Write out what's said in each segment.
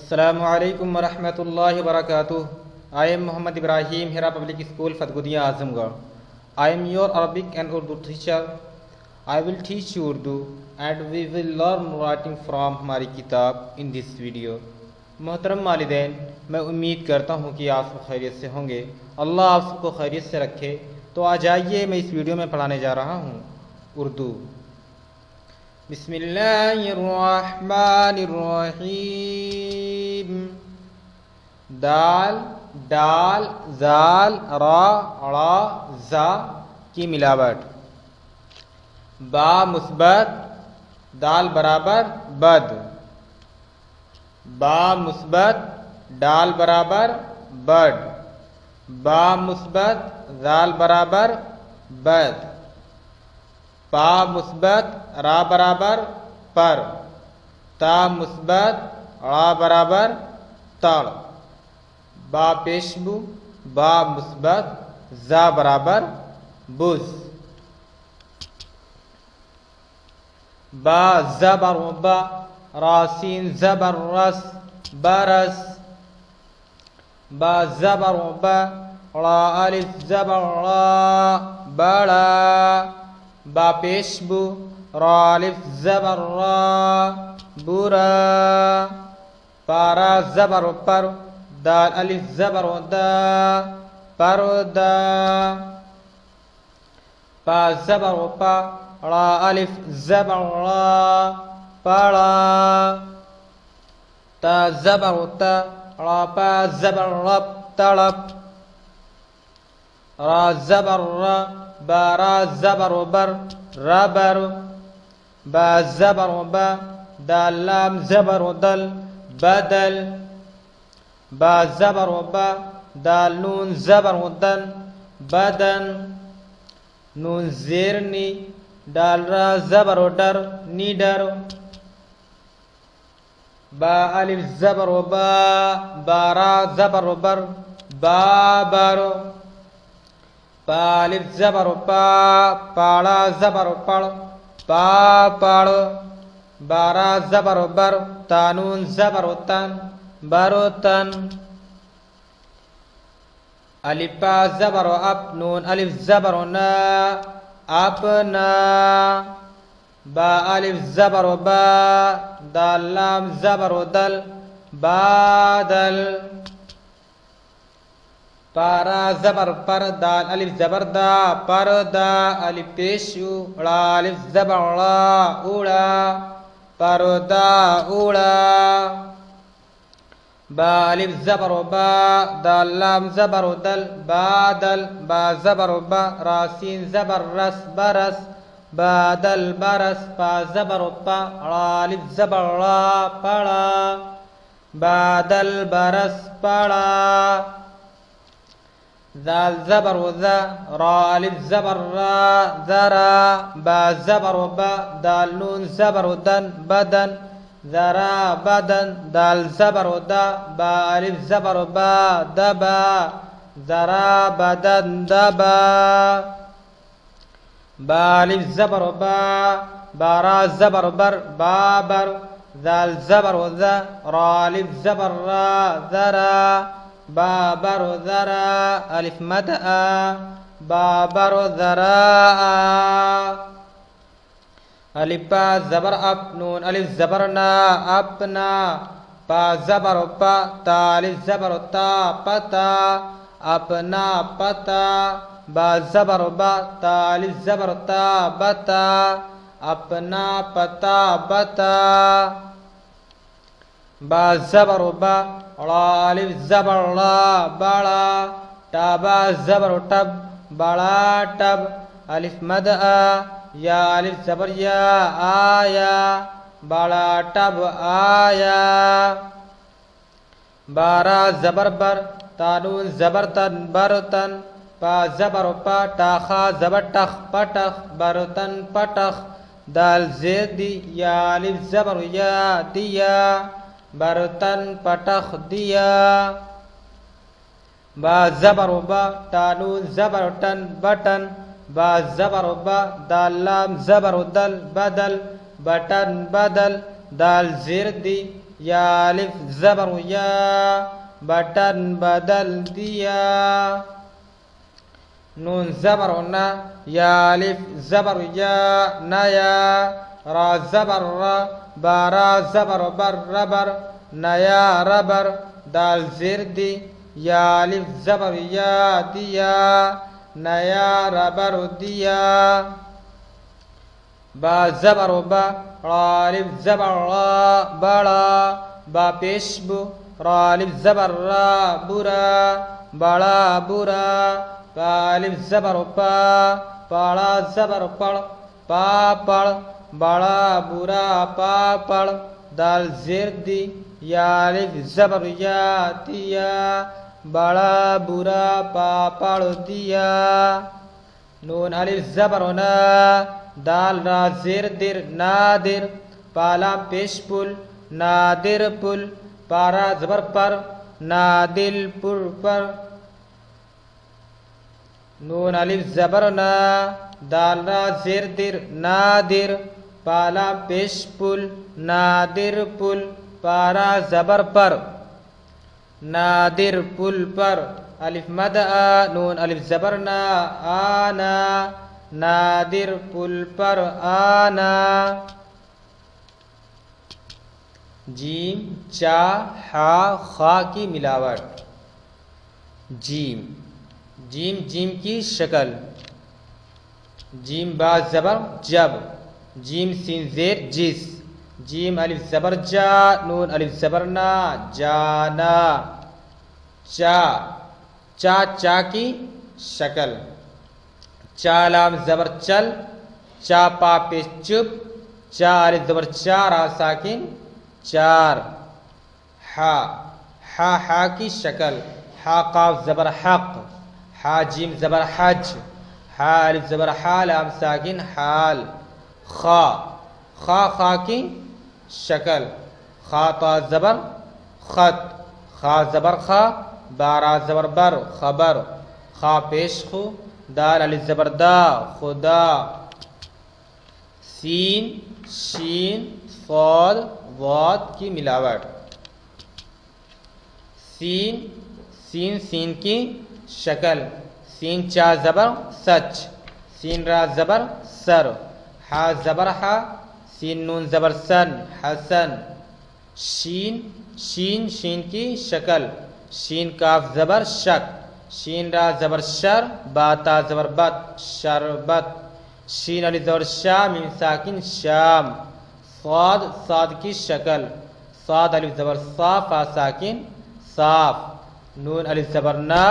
Assalamu alaikum wa rahmatullahi wa barakatuh. I am Mohammod Ibrahim, Hera Public School, Fadgudya, Azamgarh. I am your Arabic and Urdu teacher. I will teach you Urdu and we will learn writing from हमारी किताब in this video. मोहतरम वालिदैन, मैं उम्मीद करता हूँ कि आप सब खैरियत से होंगे। अल्लाह आप सबको खैरियत से रखे। तो आ जाइए, मैं इस वीडियो में पढ़ाने जा रहा हूँ उर्दू। बिस्मिल्लाहिर्रहमानिर्रहीम। दाल, डाल, जाल, रा, ड़ा, जा की मिलावट। बा मुस्बत, दाल बराबर बद। बा मुस्बत, डाल बराबर बड। बा मुस्बत, दाल बराबर बद। पा मुस्बत, रा बराबर पर। ता मुस्बत, ड़ा बराबर तड़। बा पेशबू, बा मुस्बत, जा बराबर बुज। बा जबर बा, रासीन जबर रस, बरस। बा जबर बा, ड़ा अलिफ जबर रा, बड़ा। बा पेशबू, रा अलिफ जबर रा, बुरा। पारा जबर पर, दाल अलिफ जबर दा, परदा। पा जबर पा, रा अलिफ जबर रा, पड़ा। ता जबर ता, रा पा जबर रब, तड़प। रा जबर रा, बारा जबर बर, रबर। बा जबर बा, दाल लाम जबर दल, बदल। बा जबर बा, दाल नून जबर दन, बदन। नून जेरनी, दाल रा जबर डर, निडर। बा अलिफ जबर बा, बारा जबर बर, बाबर। पा अलिफ जबर पा, पाड़ा जबर पड़, पापड़। बारा जबर बर, तानून जबर तन, बरोतन। अलिफा जबर अप, नून अलिफ जबर ना, अपना। बा अलिफ जबर बा, दाल लाम जबर दल, बादल। पारा जबर पर, दाल अलिफ जबर दा, परदा। अलिफ पेशू, ड़ा अलिफ जबर ड़ा, उड़ा, परदा उड़ा। बा अलिफ जबर बा, दाल लाम जबर दल, बादल। बा जबर बा, रासीन जबर रस, बरस, बादल बरस। पा जबर पा, ड़ा अलिफ जबर ड़ा, पड़ा, बादल बरस, पड़ा। दाल जबर दा, रा अलिफ जबर रा, जरा। बा जबर बा, दाल नून जबर दन, बदन, जरा बदन। दाल जबर दा, बा अलिफ जबर बा, दबा, जरा बदन, दबा। बा अलिफ जबर बा, बारा जबर बर, बाबर। दाल जबर दा, रा अलिफ जबर रा, जरा, बाबर जरा। अलिफ मद आ, बाबर जरा। अलिफा जबर अप, नून अलिफ जबर ना, अपना। पा जबर पा, ता अलिफ जबर ता, पता, अपना, पता। बा जबर बा, ता अलिफ जबर ता, बता, अपना, पता, बता। बा जबर बा, ड़ा अलिफ जबर ड़ा, बड़ा। टाबा जबर टब, बड़ा टब। अलिफ मद आ, या अलिफ जबर या, आया, बड़ा टब आया। बारा जबर बर, तानून जबर तन, बरतन। पा जबर पा, टाखा जबर टख, पटख, बरतन, पटख। दाल जेदी, या अलिफ जबर या, दिया, बर्तन, पटख, दिया। बा जबर बा, तानून जबर टन, बटन। बा जबर बा, दाल लाम जबर दल, बदल, बटन, बदल। दाल जेर दी, या अलिफ ज़बर या, बटन बदल दिया। नून ज़बर ना, या अलिफ ज़बर या, नया। रा ज़बर रा, बारा ज़बर बर रबर, नया रबर। दाल ज़ेर दी, या अलिफ ज़बर या, दिया। नया रबर दिया। बा ज़बर बा, रा अलिफ ज़बर रा, बड़ा। बा पेश बु, रा अलिफ ज़बर रा, बुरा। बड़ा बुरा। पा अलिफ ज़बर पा, पाड़ा ज़बर पड़, पापड़। बड़ा बुरा पापड़। दाल ज़ेर दी, या अलिफ ज़बर या, दिया। बड़ा बुरा पापड़ दिया। नून अलिफ ज़बर ना, दाल रा ज़ेर दिर, नादिर। पाला पेश पुल, नादिर पुल। पारा ज़बर पर, नादिल पुर पर। नून अलिफ ज़बर ना, दाल रा ज़ेर दिर, नादिर। पाला पेश पुल, नादिर पुल। पारा ज़बर पर, नादिर पुल पर। अलिफ मद आ, नून अलिफ ज़बर ना, आना। नादिर पुल पर आना। जीम चा हा खा की मिलावट। जीम, जीम जीम की शक्ल। जीम बा ज़बर जब, जीम सीन ज़ेर जिस। जीम अलिफ ज़बर जा, नून अलिफ ज़बर ना, जाना। चा, चा चा की शक्ल। चा लाम ज़बर चल, चा पा पे चुप। चा अलिफ ज़बर चार, आ साकिन चार। हा, हा हा की शक्ल। हा काफ ज़बर हक, हा जीम ज़बर हज। हा अलिफ ज़बर हाल, आम साकिन हाल। खा, खा खा की शक्ल। खा ता ज़बर खत, खा ज़बर खा। बारा ज़बर बर, खबर। खा पेश खु, दाल अलिफ ज़बर दा, खुदा। सीन शीन सौद वाद की मिलावट। सीन, सीन सीन की शक्ल। सीन चा ज़बर सच, सीन रा ज़बर सर। हा ज़बर हा, सीन नून ज़बर सन, हसन। शीन, शीन शीन की शक्ल। शीन काफ ज़बर शक, शीन रा ज़बर शर। बाता ज़बर बत, शरबत। शीन अलिफ ज़बर शाम, मीम साकिन शाम। साद, साद की शक्ल। साद अलिफ ज़बर साफ, आ साकिन साफ। नून अलिफ ज़बर ना,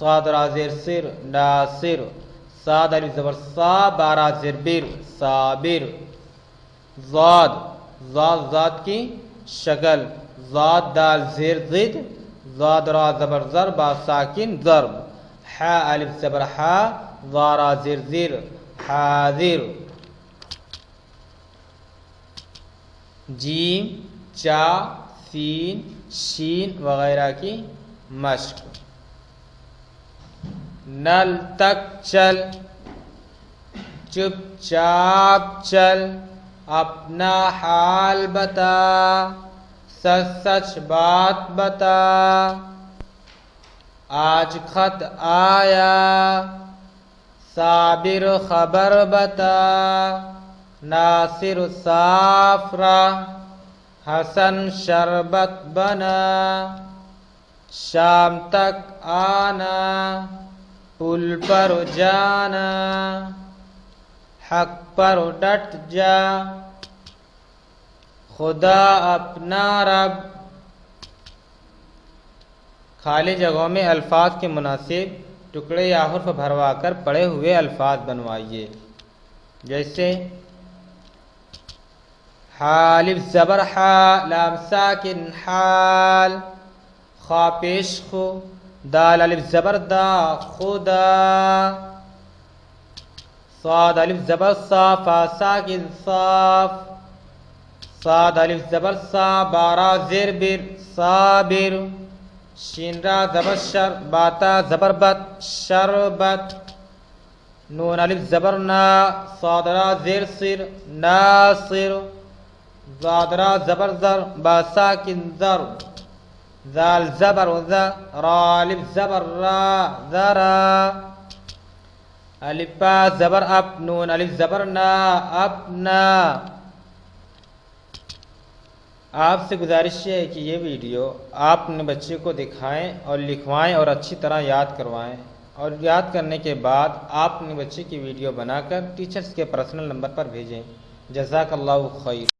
साद रा ज़ेर सिर, नासिर। साद अलिफ ज़बर सा, बारा ज़ेर बिर, साबिर। ज़ाद, ज़ाद ज़ाद की शक्ल। ज़ाद दाल ज़ेर ज़िद, ज़ाद रा ज़बर ज़र, बा साकिन ज़र्ब। हा अलिफ ज़बर हा, ज़ारा ज़ेर ज़िर, हाज़िर। जीम चा सीन शीन वगैरह की मश्क। नल तक चल, चुपचाप चल। अपना हाल बता, सच सच बात बता। आज खत आया, साबिर खबर बता। नासिर साफरा, हसन शरबत बना। शाम तक आना, पुल पर जाना। हक पर डट जा, खुदा अपना रब। खाली जगहों में अल्फाज के मुनासिब टुकड़े या हुर्फ भरवा कर पढ़े हुए अल्फाज बनवाइए। जैसे हालिफ ज़बर हा, लाम साकिन हाल। खा पेश खु, दाल अलिफ ज़बर दा, खुदा। साद अलिफ ज़बर सा, फा साकिन साफ। साद अलिफ ज़बर सा, बारा ज़ेर बिर, साबिर। शीन रा ज़बर शर, बाता ज़बर बत, शरबत। नून अलिफ ज़बर ना, साद रा ज़ेर सिर, नासिर। ज़ादरा ज़बर ज़र, बासा किंजर, ज़ाल ज़बर ज़, रालिफ ज़बर रा, ज़रा, अलिफा ज़बर अप, नून अलिफ ज़बर ना, अपना। आपसे गुजारिश है कि ये वीडियो आप अपने बच्चे को दिखाएं और लिखवाएं और अच्छी तरह याद करवाएं, और याद करने के बाद आप अपने बच्चे की वीडियो बनाकर टीचर्स के पर्सनल नंबर पर भेजें। जज़ाकल्लाहु खैर।